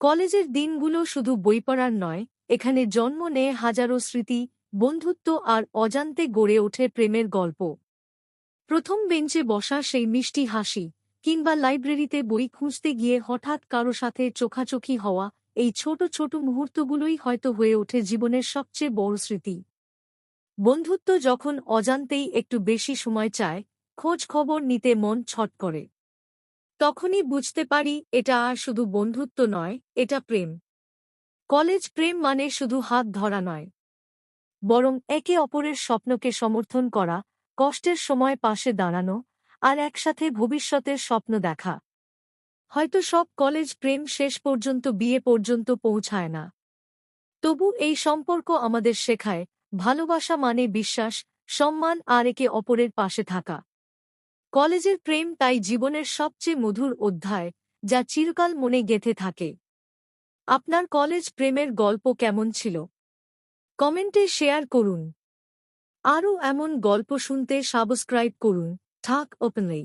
কলেজের দিনগুলো শুধু বই পড়ার নয়, এখানে জন্ম নেয় হাজারো স্মৃতি, বন্ধুত্ব আর অজান্তে গড়ে ওঠে প্রেমের গল্প। প্রথম বেঞ্চে বসা সেই মিষ্টি হাসি, কিংবা লাইব্রেরিতে বই খুঁজতে গিয়ে হঠাৎ কারো সাথে চোখাচোখি হওয়া, এই ছোট ছোট মুহূর্তগুলোই হয়তো হয়ে ওঠে জীবনের সবচেয়ে বড় স্মৃতি। বন্ধুত্ব যখন অজান্তেই একটু বেশি সময় চায়, খোঁজ খবর নিতে মন ছট করে, তখনই বুঝতে পারি এটা আর শুধু বন্ধুত্ব নয়, এটা প্রেম। কলেজ প্রেম মানে শুধু হাত ধরা নয়, বরং একে অপরের স্বপ্নকে সমর্থন করা, কষ্টের সময় পাশে দাঁড়ানো, আর একসাথে ভবিষ্যতের স্বপ্ন দেখা। হয়তো সব কলেজ প্রেম শেষ পর্যন্ত বিয়ে পর্যন্ত পৌঁছায় না, তবু এই সম্পর্ক আমাদের শেখায় ভালোবাসা মানে বিশ্বাস, সম্মান আর একে অপরের পাশে থাকা। কলেজের প্রেম তাই জীবনের সবচেয়ে মধুর অধ্যায়, যা চিরকাল মনে গেঁথে থাকে। আপনার কলেজ প্রেমের গল্প কেমন ছিল? কমেন্টে শেয়ার করুন। আরও এমন গল্প শুনতে সাবস্ক্রাইব করুন। ঠাক ওপেনলি।